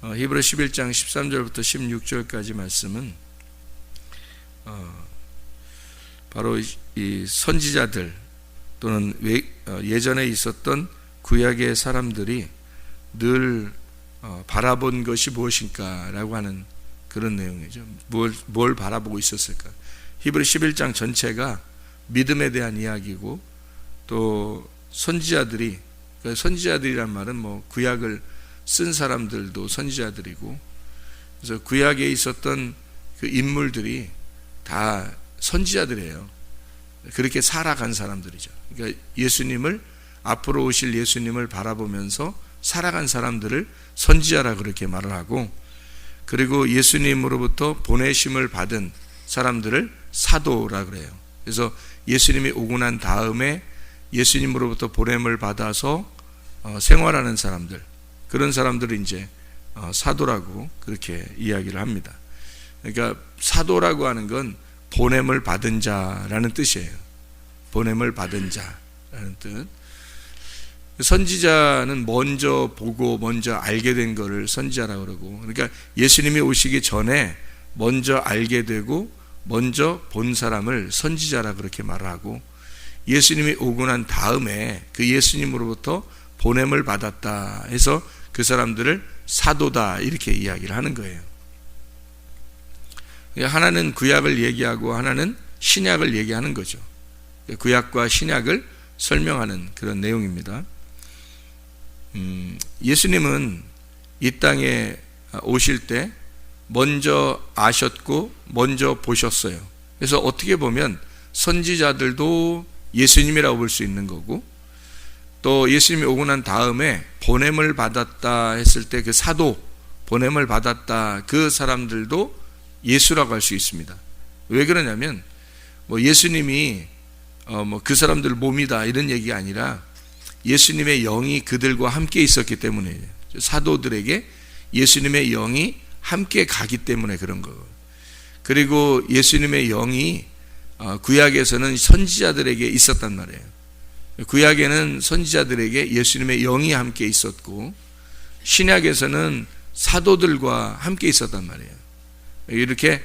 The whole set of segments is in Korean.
히브리 11장 13절부터 16절까지 말씀은 바로 이 선지자들 또는 예전에 있었던 구약의 사람들이 늘 바라본 것이 무엇인가 라고 하는 그런 내용이죠. 뭘 바라보고 있었을까. 히브리 11장 전체가 믿음에 대한 이야기고, 또 선지자들이, 그러니까 선지자들이란 말은 뭐 구약을 쓴 사람들도 선지자들이고, 그래서 구약에 있었던 그 인물들이 다 선지자들이에요. 그렇게 살아간 사람들이죠. 그러니까 예수님을, 앞으로 오실 예수님을 바라보면서 살아간 사람들을 선지자라 그렇게 말을 하고, 그리고 예수님으로부터 보내심을 받은 사람들을 사도라 그래요. 그래서 예수님이 오고 난 다음에 예수님으로부터 보냄을 받아서 생활하는 사람들, 그런 사람들을 이제 사도라고 그렇게 이야기를 합니다. 그러니까 사도라고 하는 건 보냄을 받은 자라는 뜻이에요. 보냄을 받은 자라는 뜻. 선지자는 먼저 보고 먼저 알게 된 것을 선지자라고 그러고, 그러니까 예수님이 오시기 전에 먼저 알게 되고 먼저 본 사람을 선지자라 그렇게 말하고, 예수님이 오고 난 다음에 그 예수님으로부터 보냄을 받았다 해서 그 사람들을 사도다 이렇게 이야기를 하는 거예요. 하나는 구약을 얘기하고 하나는 신약을 얘기하는 거죠. 구약과 신약을 설명하는 그런 내용입니다. 예수님은 이 땅에 오실 때 먼저 아셨고 먼저 보셨어요. 그래서 어떻게 보면 선지자들도 예수님이라고 볼 수 있는 거고, 또 예수님이 오고 난 다음에 보냄을 받았다 했을 때 그 사도, 보냄을 받았다 그 사람들도 예수라고 할 수 있습니다. 왜 그러냐면 뭐 예수님이 그 사람들 몸이다 이런 얘기가 아니라 예수님의 영이 그들과 함께 있었기 때문에, 사도들에게 예수님의 영이 함께 가기 때문에 그런 거예요. 그리고 예수님의 영이 구약에서는 선지자들에게 있었단 말이에요. 구약에는 선지자들에게 예수님의 영이 함께 있었고, 신약에서는 사도들과 함께 있었단 말이에요. 이렇게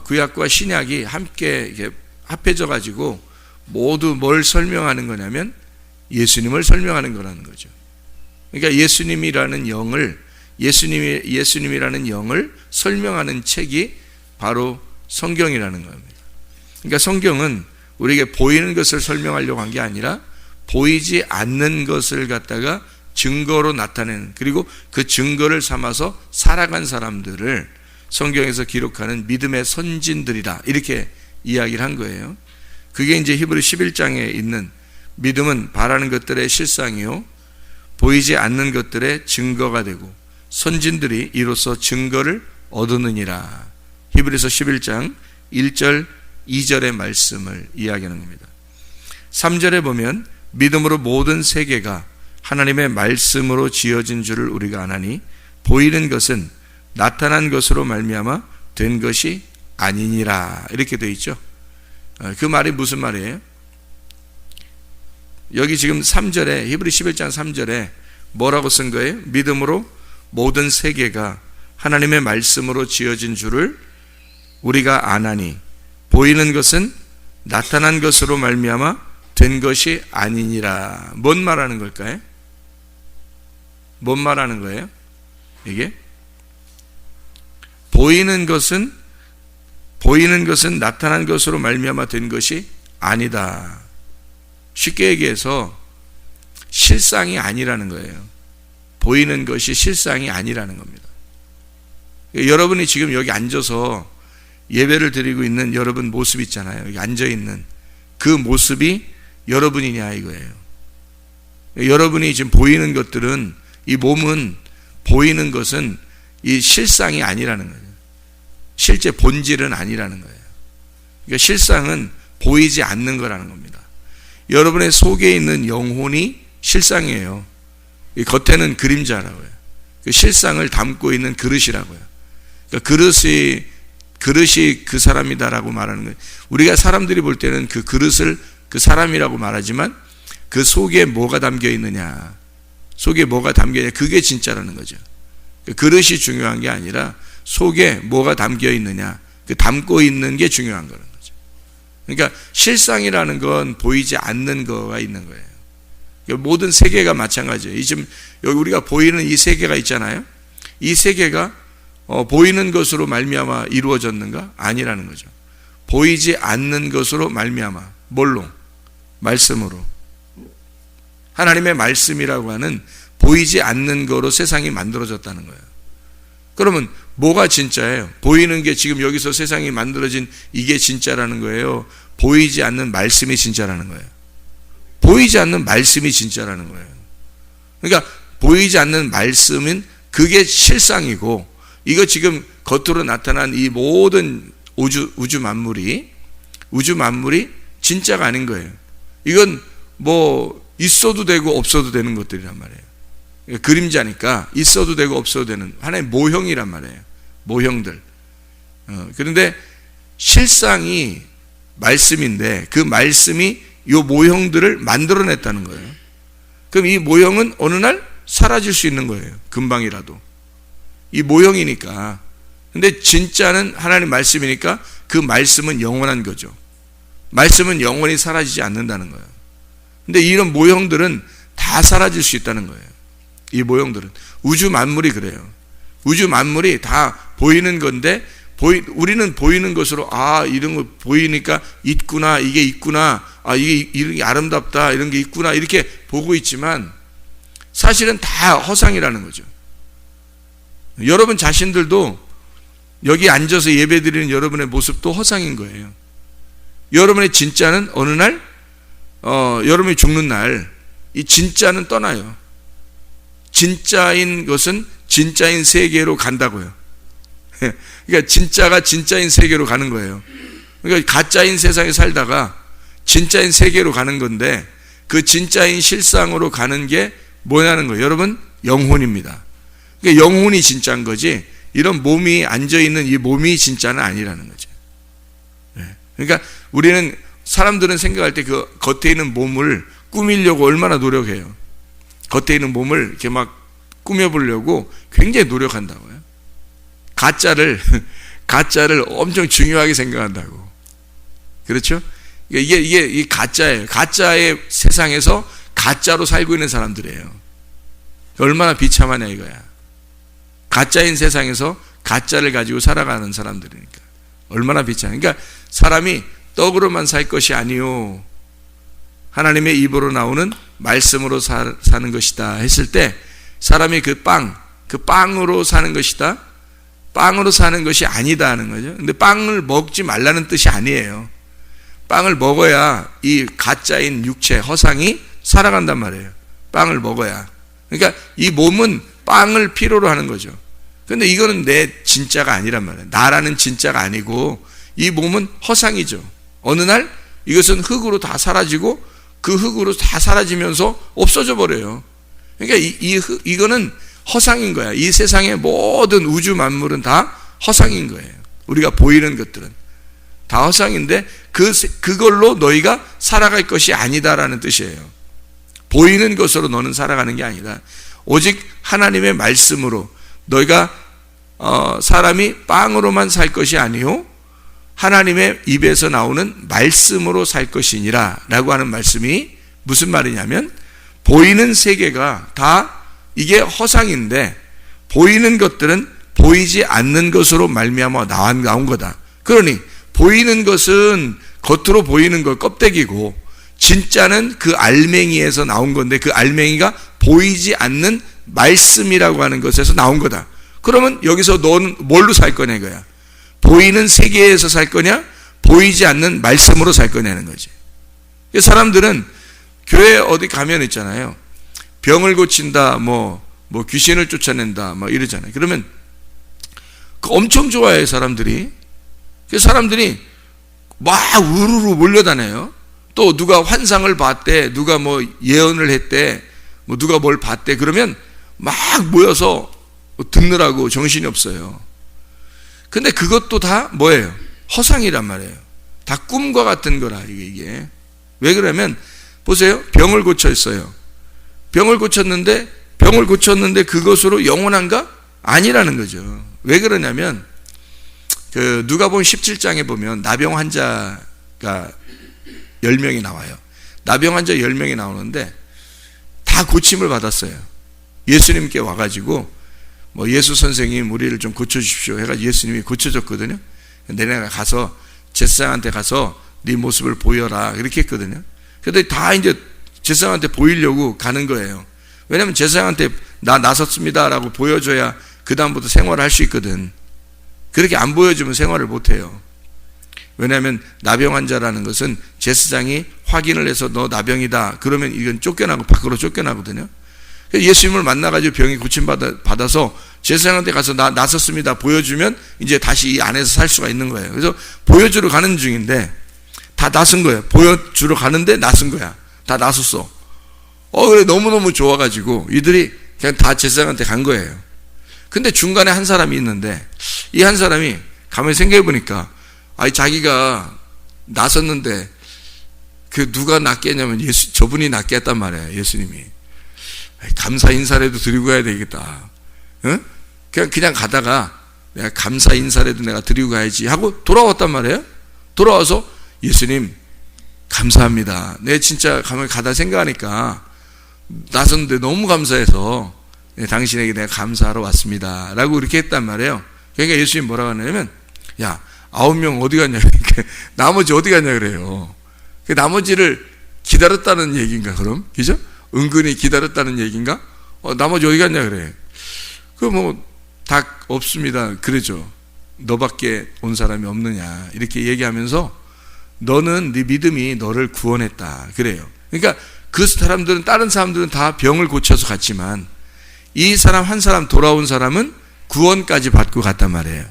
구약과 신약이 함께 이렇게 합해져 가지고 모두 뭘 설명하는 거냐면 예수님을 설명하는 거라는 거죠. 그러니까 예수님이라는 영을, 예수님이라는 영을 설명하는 책이 바로 성경이라는 겁니다. 그러니까 성경은 우리에게 보이는 것을 설명하려고 한 게 아니라 보이지 않는 것을 갖다가 증거로 나타내는, 그리고 그 증거를 삼아서 살아간 사람들을 성경에서 기록하는 믿음의 선진들이다 이렇게 이야기를 한 거예요. 그게 이제 히브리 11장에 있는 믿음은 바라는 것들의 실상이요 보이지 않는 것들의 증거가 되고 선진들이 이로써 증거를 얻으느니라. 히브리서 11장 1절 2절의 말씀을 이야기하는 겁니다. 3절에 보면 믿음으로 모든 세계가 하나님의 말씀으로 지어진 줄을 우리가 아나니 보이는 것은 나타난 것으로 말미암아 된 것이 아니니라 이렇게 되어 있죠. 그 말이 무슨 말이에요? 여기 지금 3절에, 히브리 11장 3절에 뭐라고 쓴 거예요? 믿음으로 모든 세계가 하나님의 말씀으로 지어진 줄을 우리가 아나니 보이는 것은 나타난 것으로 말미암아 된 것이 아니니라. 뭔 말하는 걸까요? 뭔 말하는 거예요? 이게 보이는 것은 나타난 것으로 말미암아 된 것이 아니다. 쉽게 얘기해서 실상이 아니라는 거예요. 보이는 것이 실상이 아니라는 겁니다. 여러분이 지금 여기 앉아서 예배를 드리고 있는 여러분 모습 있잖아요. 여기 앉아있는 그 모습이 여러분이냐 이거예요. 여러분이 지금 보이는 것들은, 이 몸은 보이는 것은 이 실상이 아니라는 거예요. 실제 본질은 아니라는 거예요. 그러니까 실상은 보이지 않는 거라는 겁니다. 여러분의 속에 있는 영혼이 실상이에요. 겉에는 그림자라고요. 그 실상을 담고 있는 그릇이라고요. 그러니까 그릇이 그 사람이다라고 말하는 거예요. 우리가 사람들이 볼 때는 그 그릇을 그 사람이라고 말하지만 그 속에 뭐가 담겨 있느냐, 속에 뭐가 담겨 있느냐, 그게 진짜라는 거죠. 그릇이 중요한 게 아니라 속에 뭐가 담겨 있느냐, 그 담고 있는 게 중요한 거는 거죠. 그러니까 실상이라는 건 보이지 않는 거가 있는 거예요. 모든 세계가 마찬가지예요. 지금 여기 우리가 보이는 이 세계가 있잖아요. 이 세계가 보이는 것으로 말미암아 이루어졌는가? 아니라는 거죠. 보이지 않는 것으로 말미암아. 뭘로? 말씀으로. 하나님의 말씀이라고 하는 보이지 않는 거로 세상이 만들어졌다는 거예요. 그러면 뭐가 진짜예요? 보이는 게 지금 여기서 세상이 만들어진 이게 진짜라는 거예요? 보이지 않는 말씀이 진짜라는 거예요? 보이지 않는 말씀이 진짜라는 거예요. 그러니까 보이지 않는 말씀은 그게 실상이고, 이거 지금 겉으로 나타난 이 모든 우주 만물이 진짜가 아닌 거예요. 이건 뭐 있어도 되고 없어도 되는 것들이란 말이에요. 그림자니까 있어도 되고 없어도 되는 하나의 모형이란 말이에요. 모형들. 그런데 실상이 말씀인데 그 말씀이 이 모형들을 만들어냈다는 거예요. 그럼 이 모형은 어느 날 사라질 수 있는 거예요. 금방이라도. 이 모형이니까. 근데 진짜는 하나님 말씀이니까 그 말씀은 영원한 거죠. 말씀은 영원히 사라지지 않는다는 거예요. 근데 이런 모형들은 다 사라질 수 있다는 거예요. 이 모형들은. 우주 만물이 그래요. 우주 만물이 다 보이는 건데 우리는 보이는 것으로 이런 거 보이니까 있구나, 이게 있구나, 이게 이런 게 아름답다, 이런 게 있구나 이렇게 보고 있지만 사실은 다 허상이라는 거죠. 여러분 자신들도 여기 앉아서 예배드리는 여러분의 모습도 허상인 거예요. 여러분의 진짜는 어느 날 여러분이 죽는 날 이 진짜는 떠나요. 진짜인 것은 진짜인 세계로 간다고요. 그러니까 진짜가 진짜인 세계로 가는 거예요. 그러니까 가짜인 세상에 살다가 진짜인 세계로 가는 건데 그 진짜인 실상으로 가는 게 뭐냐는 거예요. 여러분, 영혼입니다. 그러니까 영혼이 진짜인 거지 이런 몸이 앉아있는 이 몸이 진짜는 아니라는 거죠. 그러니까 우리는 사람들은 생각할 때 그 겉에 있는 몸을 꾸미려고 얼마나 노력해요. 겉에 있는 몸을 이렇게 막 꾸며보려고 굉장히 노력한다고요. 가짜를 엄청 중요하게 생각한다고. 그렇죠? 이게 가짜예요. 가짜의 세상에서 가짜로 살고 있는 사람들이에요. 얼마나 비참하냐 이거야. 가짜인 세상에서 가짜를 가지고 살아가는 사람들이니까. 얼마나 비참해. 그러니까 사람이 떡으로만 살 것이 아니요 하나님의 입으로 나오는 말씀으로 사는 것이다 했을 때 사람이 그 빵으로 사는 것이다. 빵으로 사는 것이 아니다 하는 거죠. 근데 빵을 먹지 말라는 뜻이 아니에요. 빵을 먹어야 이 가짜인 육체, 허상이 살아간단 말이에요. 빵을 먹어야. 그러니까 이 몸은 빵을 필요로 하는 거죠. 근데 이거는 내 진짜가 아니란 말이에요. 나라는 진짜가 아니고 이 몸은 허상이죠. 어느 날 이것은 흙으로 다 사라지고 그 흙으로 다 사라지면서 없어져 버려요. 그러니까 이거는 허상인 거야. 이 세상의 모든 우주 만물은 다 허상인 거예요. 우리가 보이는 것들은 다 허상인데 그걸로 너희가 살아갈 것이 아니다라는 뜻이에요. 보이는 것으로 너는 살아가는 게 아니다. 오직 하나님의 말씀으로 너희가 사람이 빵으로만 살 것이 아니요 하나님의 입에서 나오는 말씀으로 살 것이니라 라고 하는 말씀이 무슨 말이냐면 보이는 세계가 다 이게 허상인데 보이는 것들은 보이지 않는 것으로 말미암아 나온 거다. 그러니 보이는 것은 겉으로 보이는 것 껍데기고 진짜는 그 알맹이에서 나온 건데 그 알맹이가 보이지 않는 말씀이라고 하는 것에서 나온 거다. 그러면 여기서 너는 뭘로 살 거냐 이거야. 보이는 세계에서 살 거냐 보이지 않는 말씀으로 살 거냐는 거지. 사람들은 교회 어디 가면 있잖아요. 병을 고친다, 뭐 귀신을 쫓아낸다, 막 이러잖아요. 그러면 엄청 좋아해요, 사람들이. 사람들이 막 우르르 몰려다녀요. 또 누가 환상을 봤대, 누가 뭐 예언을 했대, 뭐 누가 뭘 봤대, 그러면 막 모여서 듣느라고 정신이 없어요. 근데 그것도 다 뭐예요? 허상이란 말이에요. 다 꿈과 같은 거라, 이게. 왜 그러면, 보세요. 병을 고쳤어요. 병을 고쳤는데 그것으로 영원한가? 아니라는 거죠. 왜 그러냐면 그 누가복음 17장에 보면 나병 환자가 10명이 나와요. 나병 환자 10명이 나오는데 다 고침을 받았어요. 예수님께 와가지고 뭐 예수 선생님 우리를 좀 고쳐주십시오 해가지고 예수님이 고쳐줬거든요. 내가 가서 제사장한테 가서 네 모습을 보여라 이렇게 했거든요. 근데 다 이제 제사장한테 보이려고 가는 거예요. 왜냐하면 제사장한테 나 나섰습니다 라고 보여줘야 그 다음부터 생활을 할 수 있거든. 그렇게 안 보여주면 생활을 못해요. 왜냐하면 나병 환자라는 것은 제사장이 확인을 해서 너 나병이다 그러면 이건 쫓겨나고 밖으로 쫓겨나거든요. 예수님을 만나가지고 병이 고침받아서 제사장한테 가서 나 나섰습니다 보여주면 이제 다시 이 안에서 살 수가 있는 거예요. 그래서 보여주러 가는 중인데 다 나선 거예요. 보여주러 가는데 나선 거야. 다 나섰어. 그래 너무너무 좋아가지고 이들이 그냥 다 제사장한테 간 거예요. 근데 중간에 한 사람이 있는데 이 한 사람이 가만히 생각해 보니까 자기가 나섰는데 그 누가 낫게 했냐면 저분이 낫게 했단 말이에요. 예수님이. 감사 인사라도 드리고 가야 되겠다. 응? 그냥 가다가 내가 감사 인사라도 내가 드리고 가야지 하고 돌아왔단 말이에요. 돌아와서 예수님 감사합니다. 내 진짜 가만히 가다 생각하니까 나섰는데 너무 감사해서 당신에게 내가 감사하러 왔습니다 라고 이렇게 했단 말이에요. 그러니까 예수님 뭐라고 하냐면 야 9명 어디 갔냐 나머지 어디 갔냐 그래요. 그 나머지를 기다렸다는 얘기인가 그럼? 그죠? 은근히 기다렸다는 얘기인가? 나머지 어디 갔냐 그래. 그 뭐 다 없습니다 그러죠. 너밖에 온 사람이 없느냐 이렇게 얘기하면서 너는 네 믿음이 너를 구원했다 그래요. 그러니까 그 사람들은 다른 사람들은 다 병을 고쳐서 갔지만 이 사람 한 사람 돌아온 사람은 구원까지 받고 갔단 말이에요.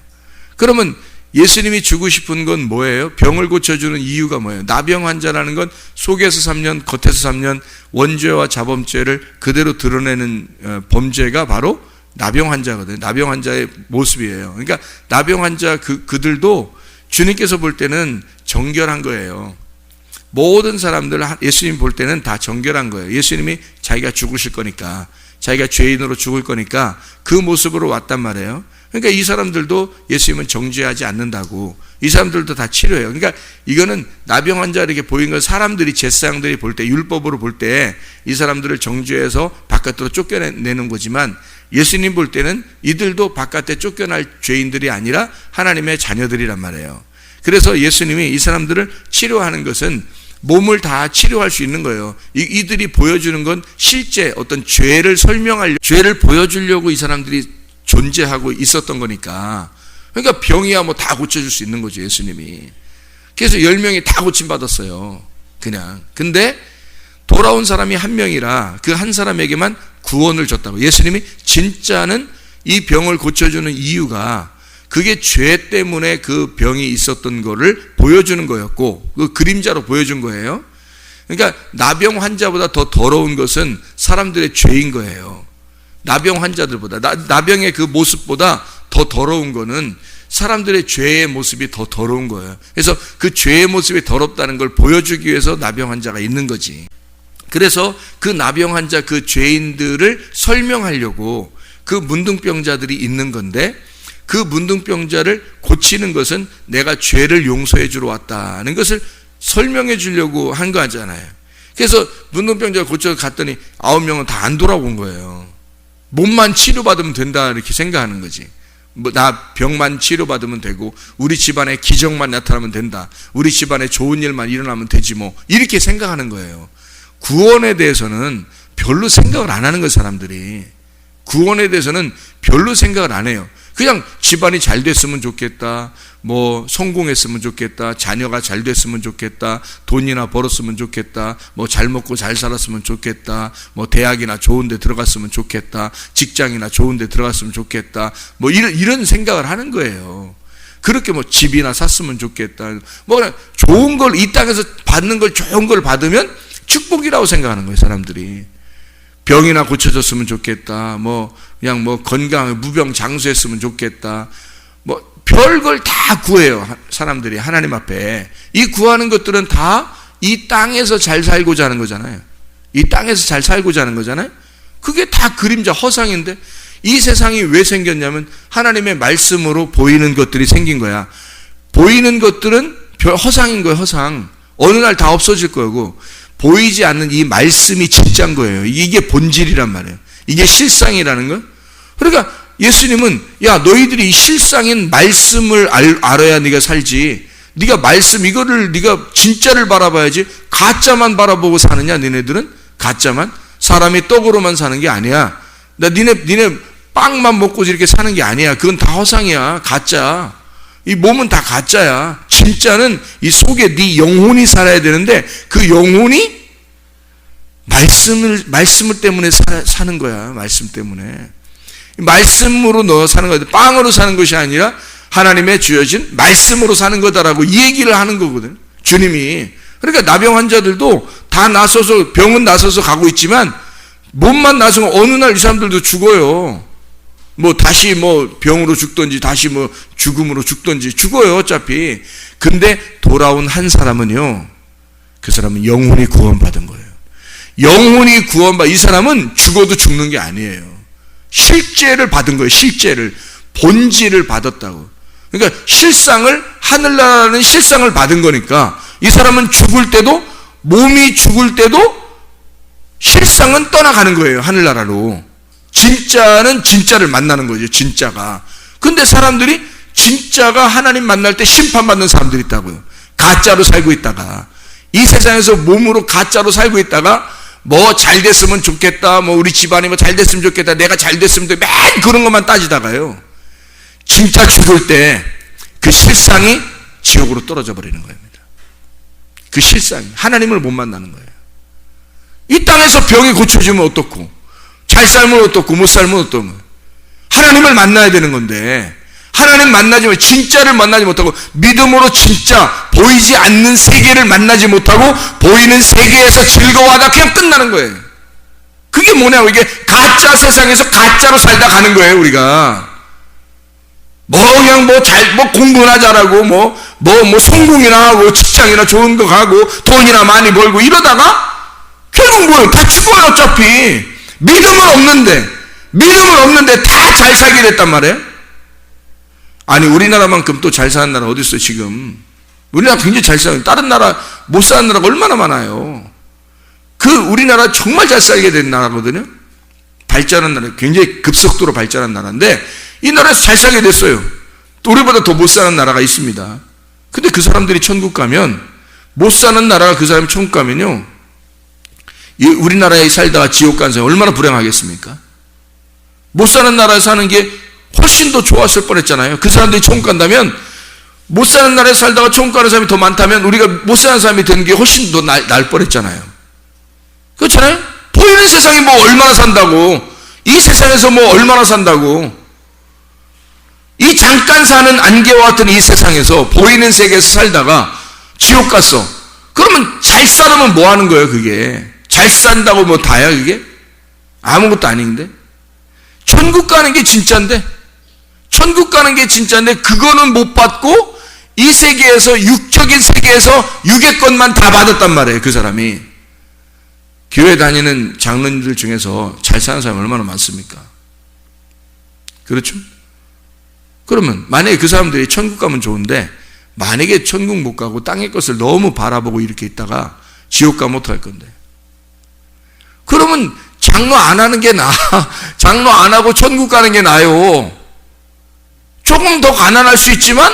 그러면 예수님이 주고 싶은 건 뭐예요? 병을 고쳐주는 이유가 뭐예요? 나병 환자라는 건 속에서 3년 겉에서 3년 원죄와 자범죄를 그대로 드러내는 범죄가 바로 나병 환자거든요. 나병 환자의 모습이에요. 그러니까 나병 환자 그들도 주님께서 볼 때는 정결한 거예요. 모든 사람들 예수님 볼 때는 다 정결한 거예요. 예수님이 자기가 죽으실 거니까 자기가 죄인으로 죽을 거니까 그 모습으로 왔단 말이에요. 그러니까 이 사람들도 예수님은 정죄하지 않는다고 이 사람들도 다 치료해요. 그러니까 이거는 나병 환자 이렇게 보이는 건 사람들이 제사장들이 볼 때 율법으로 볼 때 이 사람들을 정죄해서 바깥으로 쫓겨내는 거지만 예수님 볼 때는 이들도 바깥에 쫓겨날 죄인들이 아니라 하나님의 자녀들이란 말이에요. 그래서 예수님이 이 사람들을 치료하는 것은 몸을 다 치료할 수 있는 거예요. 이들이 보여주는 건 실제 어떤 죄를 죄를 보여주려고 이 사람들이 존재하고 있었던 거니까. 그러니까 병이야 뭐 다 고쳐줄 수 있는 거죠, 예수님이. 그래서 10명이 다 고침받았어요. 그냥. 근데 돌아온 사람이 한 명이라 그 한 사람에게만 구원을 줬다고. 예수님이 진짜는 이 병을 고쳐주는 이유가 그게 죄 때문에 그 병이 있었던 거를 보여주는 거였고 그 그림자로 보여준 거예요. 그러니까 나병 환자보다 더 더러운 것은 사람들의 죄인 거예요. 나병 환자들보다 나병의 그 모습보다 더 더러운 거는 사람들의 죄의 모습이 더 더러운 거예요. 그래서 그 죄의 모습이 더럽다는 걸 보여주기 위해서 나병 환자가 있는 거지. 그래서 그 나병 환자 그 죄인들을 설명하려고 그 문둥병자들이 있는 건데 그 문둥병자를 고치는 것은 내가 죄를 용서해 주러 왔다는 것을 설명해 주려고 한 거잖아요. 그래서 문둥병자가 고쳐 갔더니 9명은 다 안 돌아온 거예요. 몸만 치료받으면 된다 이렇게 생각하는 거지. 나 병만 치료받으면 되고 우리 집안에 기적만 나타나면 된다. 우리 집안에 좋은 일만 일어나면 되지 뭐 이렇게 생각하는 거예요. 구원에 대해서는 별로 생각을 안 하는 거예요. 사람들이 구원에 대해서는 별로 생각을 안 해요. 그냥 집안이 잘 됐으면 좋겠다, 뭐 성공했으면 좋겠다, 자녀가 잘 됐으면 좋겠다, 돈이나 벌었으면 좋겠다, 뭐 잘 먹고 잘 살았으면 좋겠다, 뭐 대학이나 좋은 데 들어갔으면 좋겠다, 직장이나 좋은 데 들어갔으면 좋겠다, 뭐 이런 생각을 하는 거예요. 그렇게 뭐 집이나 샀으면 좋겠다, 뭐 그냥 좋은 걸 이 땅에서 받는 걸 좋은 걸 받으면 축복이라고 생각하는 거예요. 사람들이 병이나 고쳐졌으면 좋겠다, 뭐 그냥 뭐 건강 무병장수했으면 좋겠다, 뭐 별걸 다 구해요. 사람들이 하나님 앞에 이 구하는 것들은 다 이 땅에서 잘 살고자 하는 거잖아요. 이 땅에서 잘 살고자 하는 거잖아요. 그게 다 그림자 허상인데 이 세상이 왜 생겼냐면 하나님의 말씀으로 보이는 것들이 생긴 거야. 보이는 것들은 허상인 거예요, 허상. 어느 날 다 없어질 거고, 보이지 않는 이 말씀이 진짜인 거예요. 이게 본질이란 말이에요. 이게 실상이라는 거. 그러니까 예수님은 야, 너희들이 이 실상인 말씀을 알아야 네가 살지. 네가 말씀 이거를 네가 진짜를 바라봐야지. 가짜만 바라보고 사느냐? 너네들은 가짜만, 사람이 떡으로만 사는 게 아니야. 니네 빵만 먹고 이렇게 사는 게 아니야. 그건 다 허상이야. 가짜. 이 몸은 다 가짜야. 진짜는 이 속에 네 영혼이 살아야 되는데 그 영혼이 말씀을 때문에 사는 거야. 말씀 때문에. 말씀으로 너 사는 거야. 빵으로 사는 것이 아니라 하나님의 주어진 말씀으로 사는 거다라고 이 얘기를 하는 거거든. 주님이. 그러니까 나병 환자들도 다 나서서, 병은 나서서 가고 있지만 몸만 나서면 어느 날 이 사람들도 죽어요. 다시 병으로 죽든지 다시 죽음으로 죽든지 죽어요, 어차피. 근데 돌아온 한 사람은요, 그 사람은 영혼이 구원받은 거예요. 영혼이 이 사람은 죽어도 죽는 게 아니에요. 실제를 받은 거예요, 실제를. 본질을 받았다고. 그러니까 하늘나라는 실상을 받은 거니까 이 사람은 죽을 때도, 몸이 죽을 때도 실상은 떠나가는 거예요, 하늘나라로. 진짜는 진짜를 만나는 거죠, 진짜가. 근데 사람들이 진짜가 하나님 만날 때 심판받는 사람들이 있다고요. 가짜로 살고 있다가, 이 세상에서 몸으로 가짜로 살고 있다가 잘 됐으면 좋겠다, 우리 집안이 잘 됐으면 좋겠다, 내가 잘 됐으면 좋겠다, 맨 그런 것만 따지다가요, 진짜 죽을 때 그 실상이 지옥으로 떨어져 버리는 겁니다. 그 실상이 하나님을 못 만나는 거예요. 이 땅에서 병이 고쳐지면 어떻고, 잘 살면 어떻고, 못 살면 어떻고, 하나님을 만나야 되는 건데, 하나님 만나지, 진짜를 만나지 못하고, 믿음으로 진짜 보이지 않는 세계를 만나지 못하고, 보이는 세계에서 즐거워하다 그냥 끝나는 거예요. 그게 뭐냐고. 이게 가짜 세상에서 가짜로 살다 가는 거예요, 우리가. 그냥 공부나 잘하고, 성공이나 하고, 직장이나 좋은 거 가고, 돈이나 많이 벌고, 이러다가, 결국 다 죽어요, 어차피. 믿음은 없는데 다 잘 살게 됐단 말이에요. 아니, 우리나라만큼 또 잘 사는 나라 어디 있어요, 지금. 우리나라 굉장히 잘 사는, 다른 나라 못 사는 나라가 얼마나 많아요. 우리나라 정말 잘 살게 된 나라거든요. 발전한 나라, 굉장히 급속도로 발전한 나라인데, 이 나라에서 잘 살게 됐어요. 또 우리보다 더 못 사는 나라가 있습니다. 근데 그 사람들이 천국 가면, 못 사는 나라가 그 사람이 천국 가면요, 우리나라에 살다가 지옥 간 사람이 얼마나 불행하겠습니까? 못 사는 나라에 사는 게 훨씬 더 좋았을 뻔했잖아요. 그 사람들이 천국 간다면, 못 사는 나라에 살다가 천국 가는 사람이 더 많다면 우리가 못 사는 사람이 되는 게 훨씬 더 날 뻔했잖아요. 그렇잖아요? 보이는 세상이 얼마나 산다고, 이 세상에서 얼마나 산다고, 이 잠깐 사는 안개와 같은 이 세상에서, 보이는 세계에서 살다가 지옥 갔어. 그러면 잘 살으면 뭐 하는 거예요, 그게? 잘 산다고 다야, 그게? 아무것도 아닌데? 천국 가는 게 진짜인데, 그거는 못 받고, 이 세계에서, 육적인 세계에서 육의 것만 다 받았단 말이에요, 그 사람이. 교회 다니는 장로님들 중에서 잘 사는 사람이 얼마나 많습니까? 그렇죠? 그러면 만약에 그 사람들이 천국 가면 좋은데, 만약에 천국 못 가고 땅의 것을 너무 바라보고 이렇게 있다가 지옥 가면 어떡할 건데? 그러면 장로 안 하는 게 나아. 장로 안 하고 천국 가는 게 나아요. 조금 더 가난할 수 있지만,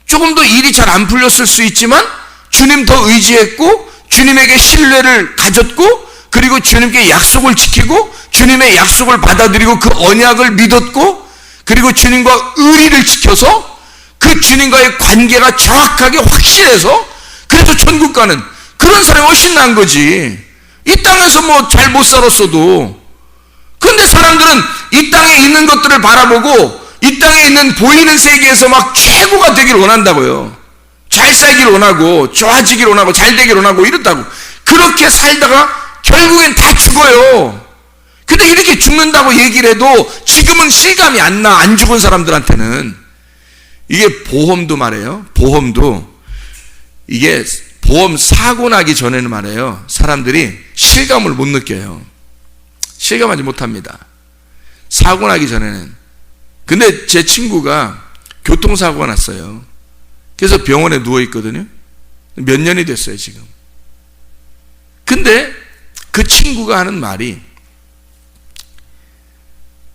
조금 더 일이 잘 안 풀렸을 수 있지만, 주님 더 의지했고, 주님에게 신뢰를 가졌고, 그리고 주님께 약속을 지키고, 주님의 약속을 받아들이고, 그 언약을 믿었고, 그리고 주님과 의리를 지켜서, 그 주님과의 관계가 정확하게 확실해서, 그래서 천국 가는 그런 사람이 훨씬 나은 거지. 이 땅에서 잘 못 살았어도. 근데 사람들은 이 땅에 있는 것들을 바라보고, 이 땅에 있는 보이는 세계에서 최고가 되기를 원한다고요. 잘 살기를 원하고, 좋아지기를 원하고, 잘 되기를 원하고, 이렇다고. 그렇게 살다가 결국엔 다 죽어요. 근데 이렇게 죽는다고 얘기를 해도 지금은 실감이 안 나, 안 죽은 사람들한테는. 이게 보험도 말이에요. 보험도. 이게 보험 사고 나기 전에는 말이에요, 사람들이 실감을 못 느껴요. 실감하지 못합니다. 사고 나기 전에는. 근데 제 친구가 교통사고가 났어요. 그래서 병원에 누워있거든요. 몇 년이 됐어요, 지금. 근데 그 친구가 하는 말이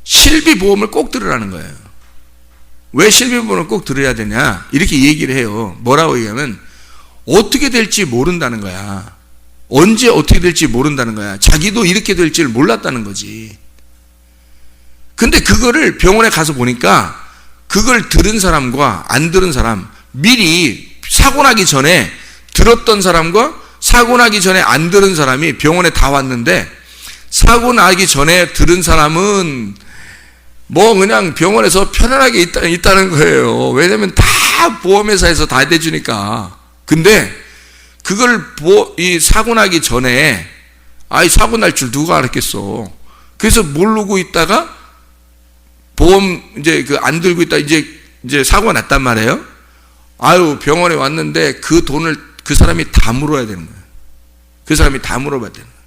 실비보험을 꼭 들으라는 거예요. 왜 실비보험을 꼭 들어야 되냐? 이렇게 얘기를 해요. 뭐라고 얘기하면 어떻게 될지 모른다는 거야. 언제 어떻게 될지 모른다는 거야. 자기도 이렇게 될 줄 몰랐다는 거지. 근데 그거를 병원에 가서 보니까 그걸 들은 사람과 안 들은 사람, 미리 사고 나기 전에 들었던 사람과 사고 나기 전에 안 들은 사람이 병원에 다 왔는데, 사고 나기 전에 들은 사람은 뭐 그냥 병원에서 편안하게 있다는 거예요. 왜냐면 다 보험회사에서 다 대주니까. 근데 그걸 이 사고 나기 전에, 사고 날 줄 누가 알았겠어. 그래서 모르고 있다가 보험 이제 안 들고 있다 이제 사고가 났단 말이에요. 병원에 왔는데 그 돈을 그 사람이 다 물어야 되는 거예요. 그 사람이 다 물어봐야 되는 거예요.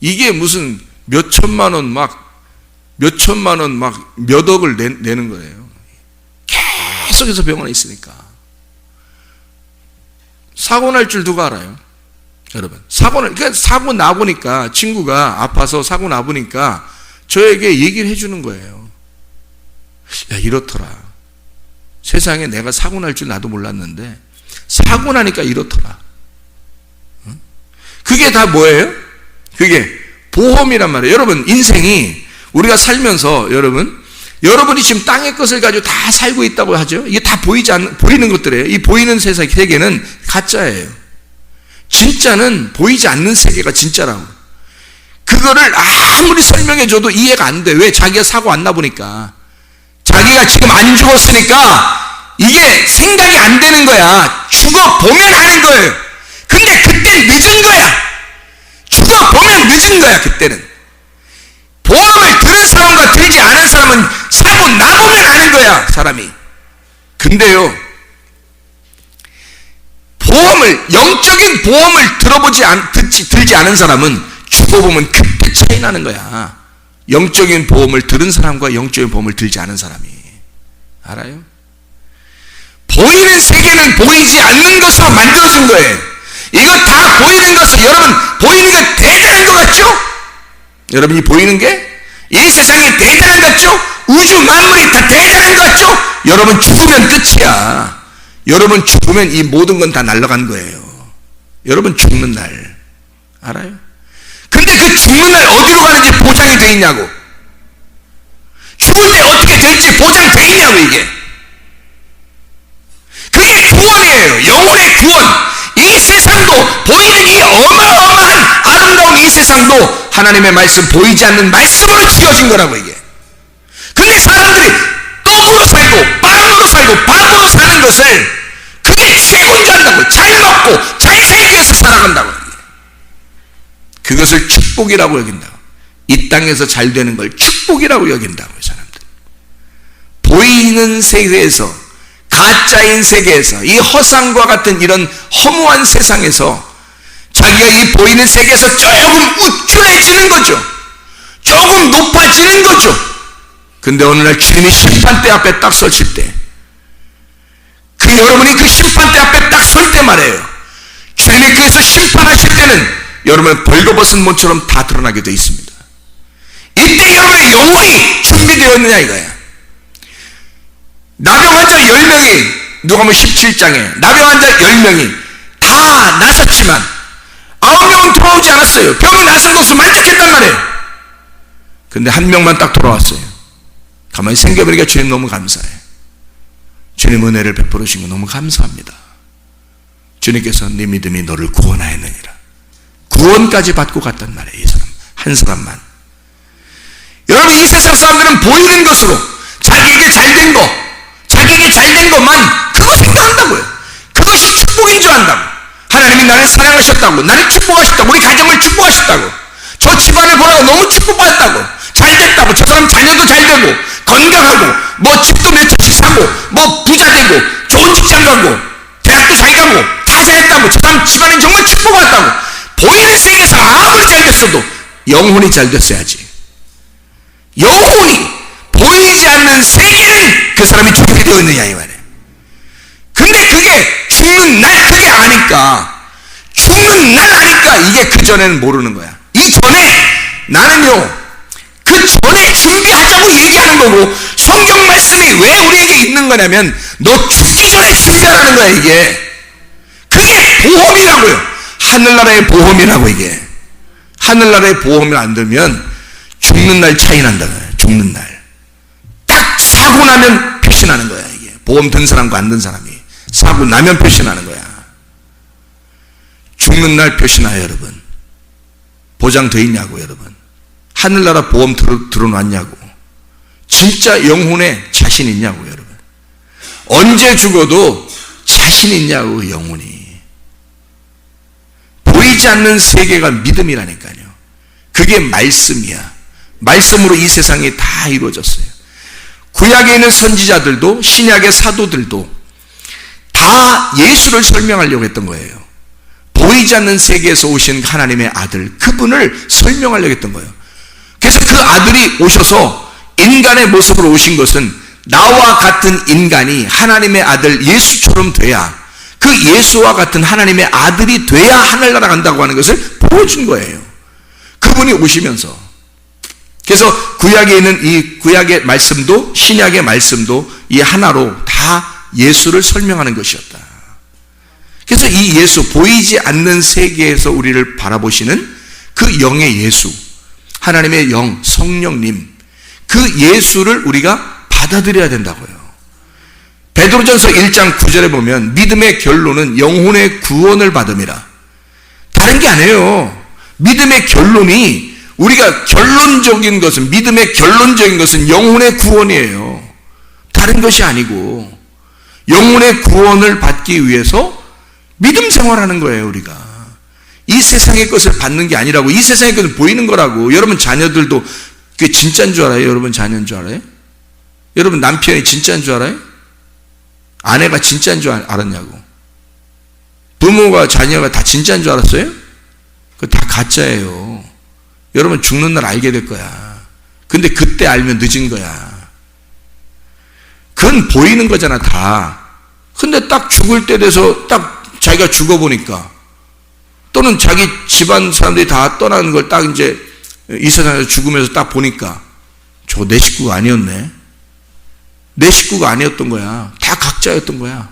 이게 무슨 몇 천만 원 몇 억을 내는 거예요. 계속해서 병원에 있으니까. 사고 날 줄 누가 알아요? 여러분, 그러니까 사고 나보니까, 친구가 아파서 사고 나보니까 저에게 얘기를 해주는 거예요. 야, 이렇더라. 세상에 내가 사고 날 줄 나도 몰랐는데 사고 나니까 이렇더라. 응? 그게 다 뭐예요? 그게 보험이란 말이에요. 여러분, 인생이 우리가 살면서 여러분이 지금 땅의 것을 가지고 다 살고 있다고 하죠. 이게 다 보이는 것들이에요. 이 보이는 세계는 가짜예요. 진짜는 보이지 않는 세계가 진짜라고. 그거를 아무리 설명해줘도 이해가 안 돼. 왜? 자기가 사고 안 나보니까. 자기가 지금 안 죽었으니까 이게 생각이 안 되는 거야. 죽어보면 하는 거예요. 근데 그때는 늦은 거야. 죽어보면 늦은 거야, 그때는. 보험을 들은 사람과 들지 않은 사람은 사고 나보면 아는 거야, 사람이. 근데요, 영적인 보험을 들지 않은 사람은 죽어보면 그때 차이 나는 거야. 영적인 보험을 들은 사람과 영적인 보험을 들지 않은 사람이. 알아요? 보이는 세계는 보이지 않는 것으로 만들어진 거예요. 이거 다 보이는 것을, 여러분, 보이는 게 대단한 것 같죠? 여러분이 보이는 게 이 세상이 대단한 것 같죠? 우주 만물이 다 대단한 것 같죠? 여러분 죽으면 끝이야. 여러분 죽으면 이 모든 건 다 날아간 거예요. 여러분 죽는 날. 알아요? 근데 그 죽는 날 어디로 가는지 보장이 돼 있냐고. 죽을 때 어떻게 될지 보장돼 있냐고, 이게. 그게 구원이에요. 영혼의 구원. 이 세상도, 보이는 이 어마어마한 아름다운 이 세상도 하나님의 말씀, 보이지 않는 말씀으로 지어진 거라고, 이게. 근데 사람들이 떡으로 살고 빵으로 살고 밥으로 사는 것을 그게 최고인 줄 안다고. 잘 먹고 잘 살기 위해서 살아간다고. 그것을 축복이라고 여긴다고. 이 땅에서 잘 되는 걸 축복이라고 여긴다고, 사람들. 보이는 세계에서, 가짜인 세계에서, 이 허상과 같은 이런 허무한 세상에서 자기가 이 보이는 세계에서 조금 우쭐해지는 거죠. 조금 높아지는 거죠. 근데 어느 날 주님이 심판대 앞에 딱 서실 때, 여러분이 그 심판대 앞에 딱 설 때 말이에요. 주님이 그래서 심판하실 때는 여러분은 벌거벗은 몸처럼 다 드러나게 되어 있습니다. 이때 여러분의 영혼이 준비되어 있느냐 이거야. 나병 환자 10명이, 누가복음 17장에 나병 환자 10명이 다 나섰지만 9명은 돌아오지 않았어요. 병이 나선 것을 만족했단 말이에요. 근데 한 명만 딱 돌아왔어요. 가만히 생각해보니까 주님 너무 감사해. 주님 은혜를 베풀어 주신 거 너무 감사합니다. 주님께서 네 믿음이 너를 구원하였느니라. 구원까지 받고 갔단 말이에요. 이 사람 한 사람만. 여러분, 이 세상 사람들은 보이는 것으로 자기에게 잘된 거, 자기에게 잘된 것만 그거 생각한다고요. 그것이 축복인 줄 안다고. 하나님이 나를 사랑하셨다고, 나를 축복하셨다고, 우리 가정을 축복하셨다고, 저 집안을 보라고 너무 축복받았다고, 잘됐다고, 저 사람 자녀도 잘되고 건강하고 뭐 집도 몇 채씩 사고 뭐 부자 되고 좋은 직장 가고 대학도 잘 가고 다 잘했다고, 저 사람 집안이 정말 축복받았다고. 보이는 세계에서 아무리 잘 됐어도 영혼이 잘 됐어야지. 영혼이 보이지 않는 세계는 그 사람이 죽게 되어 있느냐 이 말이에요. 근데 그게 죽는 날 그게 아니까, 죽는 날 아니까 이게 그 전에는 모르는 거야. 이 전에 나는요, 그 전에 준비하자고 얘기하는 거고, 성경 말씀이 왜 우리에게 있는 거냐면 너 죽기 전에 준비하라는 거야. 이게 그게 보험이라고요. 하늘나라의 보험이라고. 이게 하늘나라의 보험을 안 들면 죽는 날 차이 난다고요. 죽는 날 딱 사고 나면 표시나는 거야. 이게 보험 든 사람과 안 든 사람이 사고 나면 표시나는 거야. 죽는 날 표시나요 여러분? 보장돼 있냐고 여러분? 하늘나라 보험 들어놨냐고? 진짜 영혼에 자신 있냐고 여러분? 언제 죽어도 자신 있냐고. 영혼이 보이지 않는 세계가 믿음이라니까요. 그게 말씀이야. 말씀으로 이 세상이 다 이루어졌어요. 구약에 있는 선지자들도 신약의 사도들도 다 예수를 설명하려고 했던 거예요. 보이지 않는 세계에서 오신 하나님의 아들, 그분을 설명하려고 했던 거예요. 그래서 그 아들이 오셔서 인간의 모습으로 오신 것은 나와 같은 인간이 하나님의 아들 예수처럼 돼야, 그 예수와 같은 하나님의 아들이 돼야 하늘나라 간다고 하는 것을 보여준 거예요. 그분이 오시면서. 그래서 구약에 있는 이 구약의 말씀도 신약의 말씀도 이 하나로 다 예수를 설명하는 것이었다. 그래서 이 예수, 보이지 않는 세계에서 우리를 바라보시는 그 영의 예수, 하나님의 영, 성령님, 그 예수를 우리가 받아들여야 된다고요. 베드로전서 1장 9절에 보면 믿음의 결론은 영혼의 구원을 받음이라. 다른 게 아니에요. 믿음의 결론이, 우리가 결론적인 것은, 믿음의 결론적인 것은 영혼의 구원이에요. 다른 것이 아니고 영혼의 구원을 받기 위해서 믿음 생활하는 거예요. 우리가 이 세상의 것을 받는 게 아니라고. 이 세상의 것은 보이는 거라고. 여러분 자녀들도 그게 진짜인 줄 알아요? 여러분 자녀인 줄 알아요? 여러분 남편이 진짜인 줄 알아요? 아내가 진짜인 줄 알았냐고. 부모가 자녀가 다 진짜인 줄 알았어요? 그거 다 가짜예요. 여러분 죽는 날 알게 될 거야. 근데 그때 알면 늦은 거야. 그건 보이는 거잖아 다. 근데 딱 죽을 때 돼서 딱 자기가 죽어보니까, 또는 자기 집안 사람들이 다 떠나는 걸 딱 이제 이 세상에서 죽으면서 딱 보니까 저 내 식구가 아니었네. 내 식구가 아니었던 거야. 다 각자였던 거야.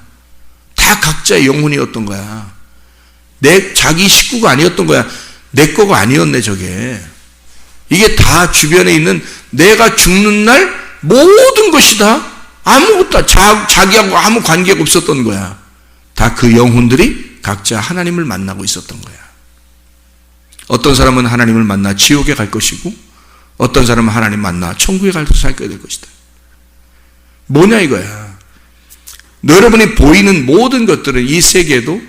다 각자의 영혼이었던 거야. 자기 식구가 아니었던 거야. 내 거가 아니었네 저게. 이게 다 주변에 있는, 내가 죽는 날 모든 것이 다 아무것도 자기하고 아무 관계가 없었던 거야. 다 그 영혼들이 각자 하나님을 만나고 있었던 거야. 어떤 사람은 하나님을 만나 지옥에 갈 것이고, 어떤 사람은 하나님 만나 천국에 가서 살게 될 것이다. 뭐냐 이거야. 여러분이 보이는 모든 것들은, 이 세계도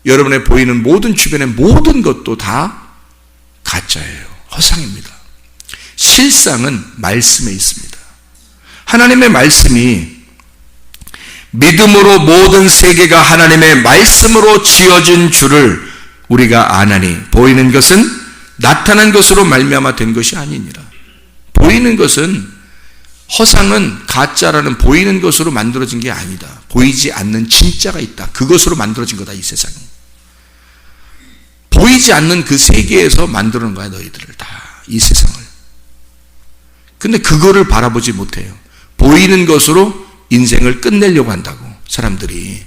여러분의 보이는 모든 주변의 모든 것도 다 가짜예요. 허상입니다. 실상은 말씀에 있습니다. 하나님의 말씀이 믿음으로 모든 세계가 하나님의 말씀으로 지어진 줄을 우리가 아나니, 보이는 것은 나타난 것으로 말미암아 된 것이 아니니라. 보이는 것은, 허상은 가짜라는 보이는 것으로 만들어진 게 아니다. 보이지 않는 진짜가 있다. 그것으로 만들어진 거다 이 세상이. 보이지 않는 그 세계에서 만들어 놓은 거야 너희들을 다, 이 세상을. 근데 그거를 바라보지 못해요. 보이는 것으로 인생을 끝내려고 한다고. 사람들이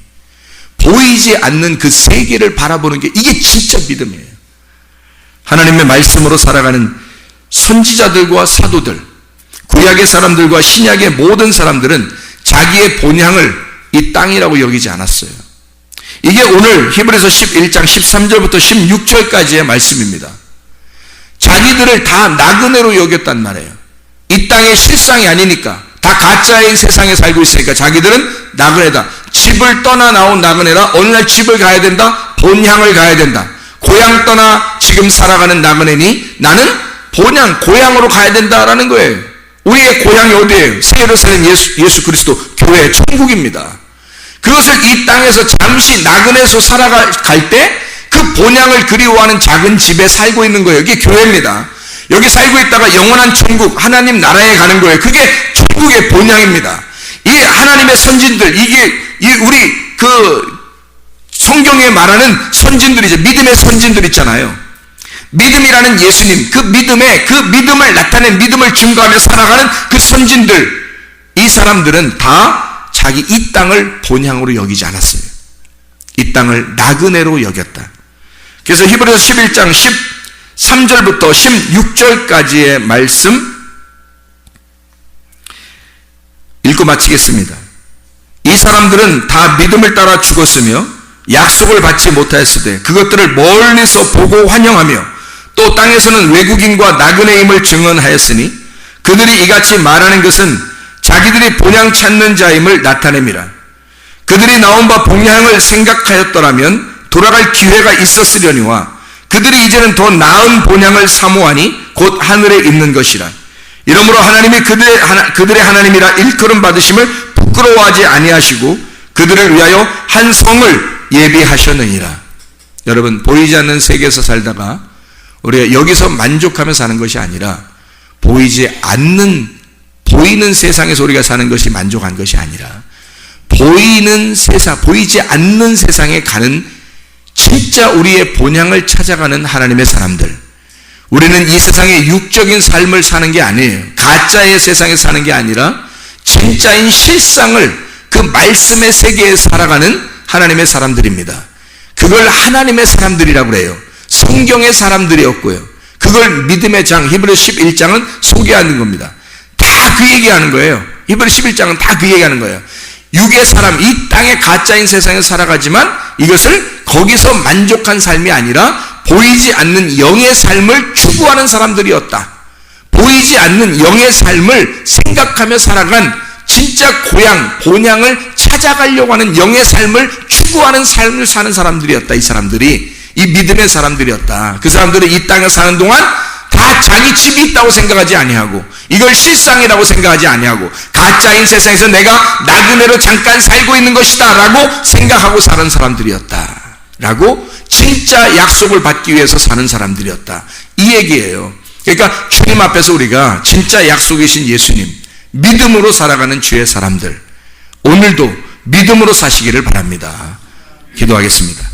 보이지 않는 그 세계를 바라보는 게, 이게 진짜 믿음이에요. 하나님의 말씀으로 살아가는 선지자들과 사도들, 구약의 사람들과 신약의 모든 사람들은 자기의 본향을 이 땅이라고 여기지 않았어요. 이게 오늘 히브리서 11장 13절부터 16절까지의 말씀입니다. 자기들을 다 나그네로 여겼단 말이에요. 이 땅의 실상이 아니니까, 다 가짜의 세상에 살고 있으니까 자기들은 나그네다. 집을 떠나 나온 나그네라. 어느 날 집을 가야 된다. 본향을 가야 된다. 고향 떠나 지금 살아가는 나그네니 나는 본향, 고향으로 가야 된다라는 거예요. 우리의 고향이 어디예요? 새 예루살렘, 예수 그리스도 교회, 천국입니다. 그것을 이 땅에서 잠시 나그네에서 살아갈 때 그 본향을 그리워하는 작은 집에 살고 있는 거예요. 이게 교회입니다. 여기 살고 있다가 영원한 천국, 하나님 나라에 가는 거예요. 그게 천국의 본향입니다. 이 하나님의 선진들, 이게 우리 성경에 말하는 선진들이죠. 믿음의 선진들 있잖아요. 믿음이라는 예수님, 그 믿음을 나타낸, 믿음을 증거하며 살아가는 그 선진들, 이 사람들은 다 자기 이 땅을 본향으로 여기지 않았어요. 이 땅을 나그네로 여겼다. 그래서 히브리서 11장 13절부터 16절까지의 말씀 읽고 마치겠습니다. 이 사람들은 다 믿음을 따라 죽었으며 약속을 받지 못하였으되 그것들을 멀리서 보고 환영하며 또 땅에서는 외국인과 나그네임을 증언하였으니 그들이 이같이 말하는 것은 자기들이 본향 찾는 자임을 나타냄이라. 그들이 나온 바 본향을 생각하였더라면 돌아갈 기회가 있었으려니와 그들이 이제는 더 나은 본향을 사모하니 곧 하늘에 있는 것이라. 이러므로 하나님이 그들의 하나님이라 일컬음 받으심을 부끄러워하지 아니하시고 그들을 위하여 한 성을 예비하셨느니라. 여러분, 보이지 않는 세계에서 살다가 우리가 여기서 만족하며 사는 것이 아니라 보이는 세상에서 우리가 사는 것이 만족한 것이 아니라 보이지 않는 세상에 가는 진짜 우리의 본향을 찾아가는 하나님의 사람들. 우리는 이 세상의 육적인 삶을 사는 게 아니에요. 가짜의 세상에 사는 게 아니라 진짜인 실상을, 그 말씀의 세계에 살아가는 하나님의 사람들입니다. 그걸 하나님의 사람들이라고 그래요. 성경의 사람들이었고요. 그걸 믿음의 장 히브리서 11장은 소개하는 겁니다. 다 그 얘기하는 거예요. 히브리서 11장은 다 그 얘기하는 거예요. 육의 사람, 이 땅의 가짜인 세상에 살아가지만 이것을 거기서 만족한 삶이 아니라 보이지 않는 영의 삶을 추구하는 사람들이었다. 보이지 않는 영의 삶을 생각하며 살아간 진짜 고향, 본향을 찾아가려고 하는 영의 삶을 추구하는 삶을 사는 사람들이었다. 이 사람들이, 이 믿음의 사람들이었다. 그 사람들은 이 땅에 사는 동안 다 자기 집이 있다고 생각하지 아니하고 이걸 실상이라고 생각하지 아니하고 가짜인 세상에서 내가 나그네로 잠깐 살고 있는 것이다 라고 생각하고 사는 사람들이었다 라고, 진짜 약속을 받기 위해서 사는 사람들이었다, 이 얘기예요. 그러니까 주님 앞에서 우리가 진짜 약속이신 예수님, 믿음으로 살아가는 주의 사람들, 오늘도 믿음으로 사시기를 바랍니다. 기도하겠습니다.